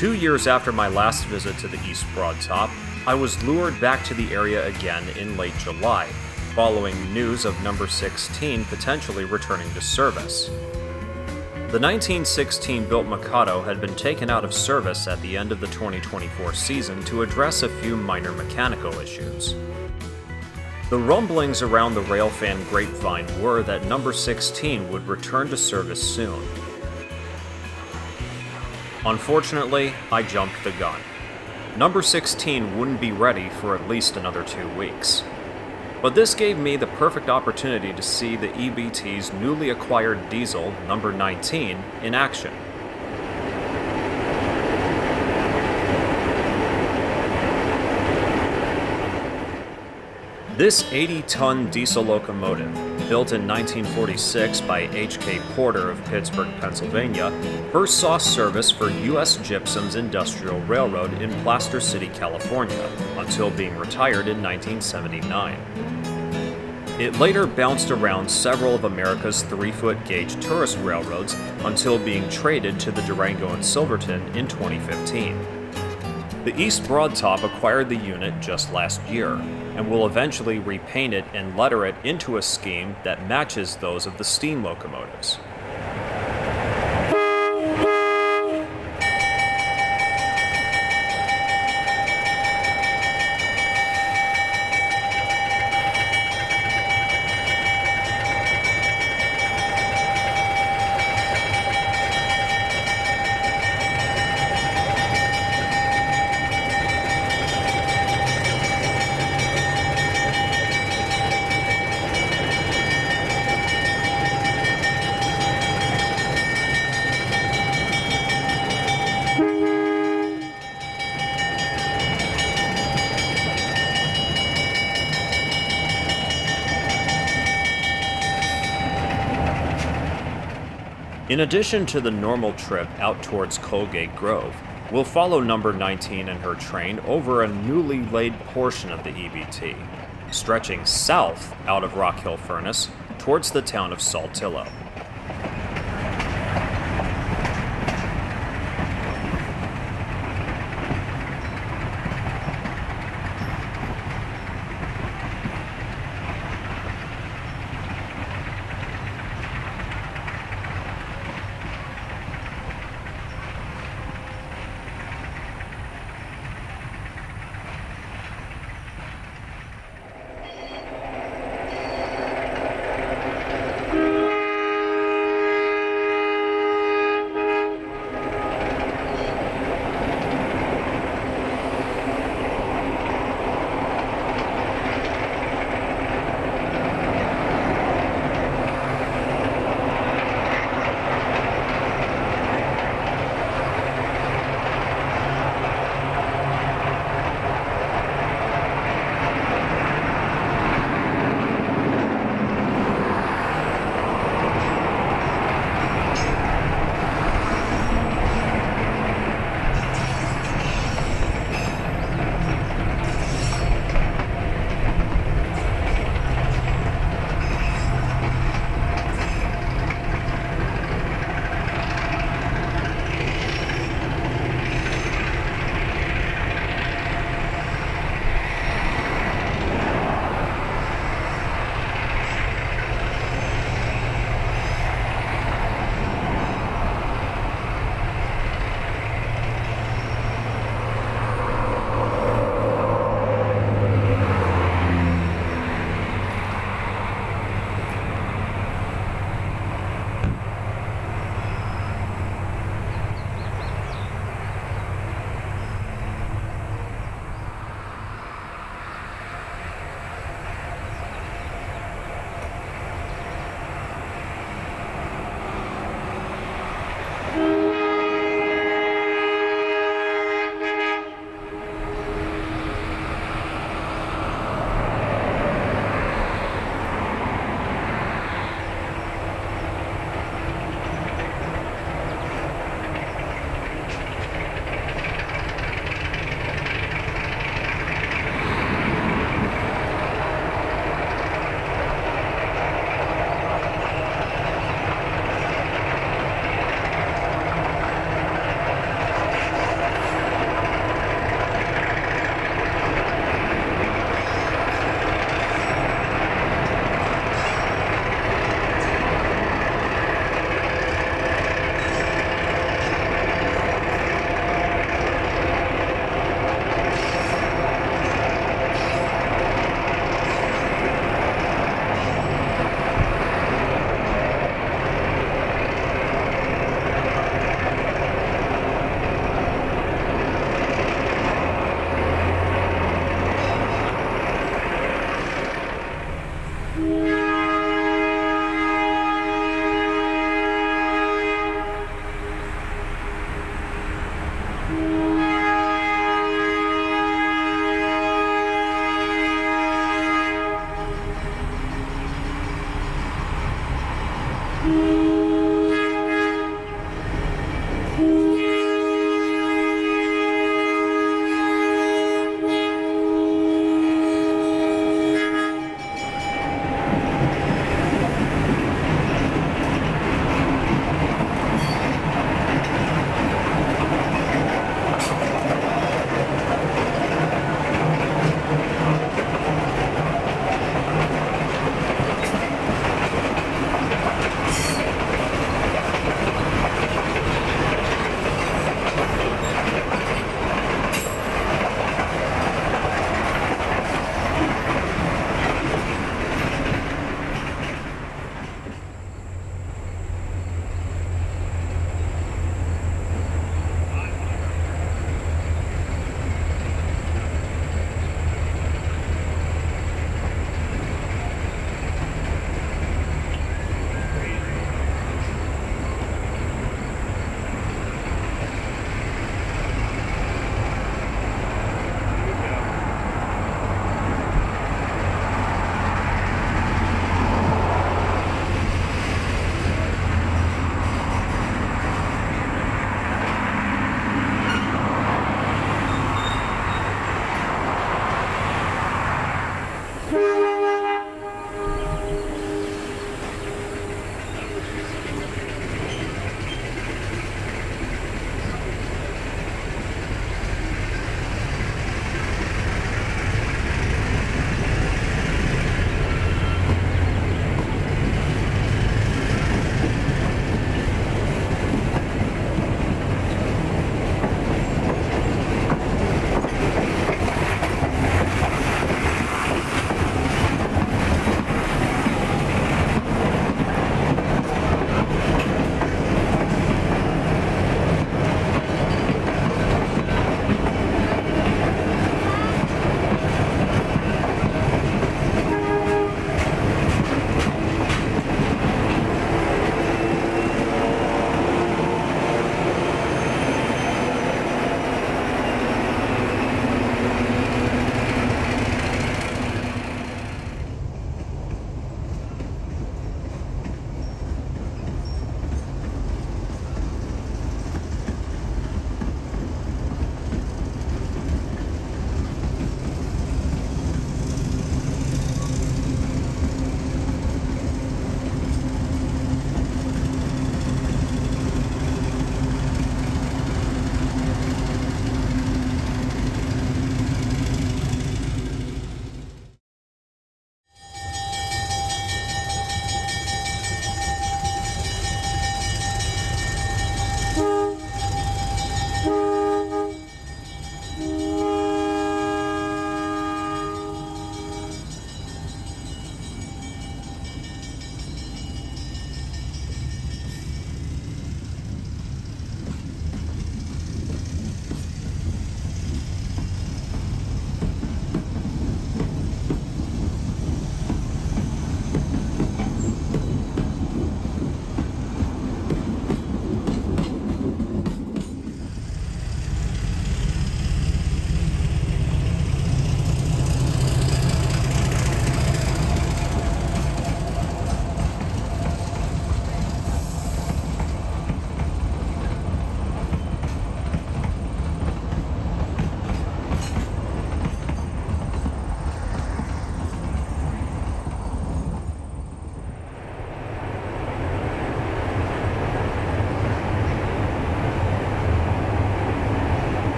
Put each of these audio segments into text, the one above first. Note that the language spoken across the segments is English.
2 years after my last visit to the East Broad Top, I was lured back to the area again in late July, following news of number 16 potentially returning to service. The 1916-built Mikado had been taken out of service at the end of the 2024 season to address a few minor mechanical issues. The rumblings around the railfan grapevine were that number 16 would return to service soon. Unfortunately, I jumped the gun. Number 16 wouldn't be ready for at least another 2 weeks. But this gave me the perfect opportunity to see the EBT's newly acquired diesel, number 19, in action. This 80-ton diesel locomotive, built in 1946 by H.K. Porter of Pittsburgh, Pennsylvania, first saw service for U.S. Gypsum's Industrial Railroad in Plaster City, California, until being retired in 1979. It later bounced around several of America's 3-foot gauge tourist railroads until being traded to the Durango and Silverton in 2015. The East Broad Top acquired the unit just last year, and will eventually repaint it and letter it into a scheme that matches those of the steam locomotives. In addition to the normal trip out towards Colgate Grove, we'll follow number 19 and her train over a newly laid portion of the EBT, stretching south out of Rock Hill Furnace towards the town of Saltillo.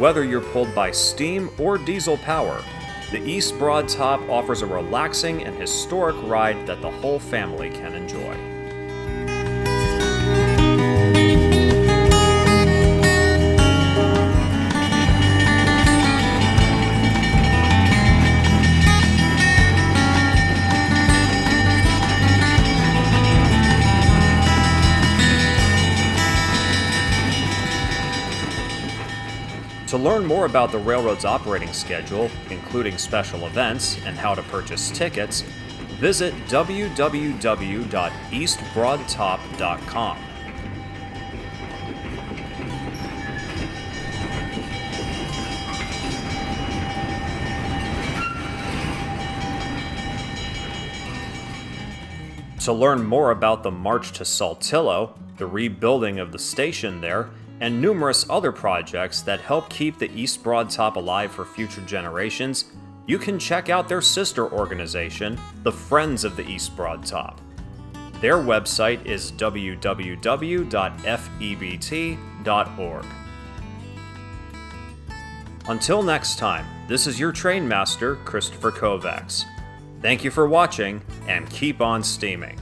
Whether you're pulled by steam or diesel power, the East Broad Top offers a relaxing and historic ride that the whole family can enjoy. To learn more about the railroad's operating schedule, including special events and how to purchase tickets, visit www.eastbroadtop.com. To learn more about the March to Saltillo, the rebuilding of the station there, and numerous other projects that help keep the East Broad Top alive for future generations, you can check out their sister organization, the Friends of the East Broad Top. Their website is www.febt.org. Until next time, this is your train master, Christopher Kovacs. Thank you for watching, and keep on steaming.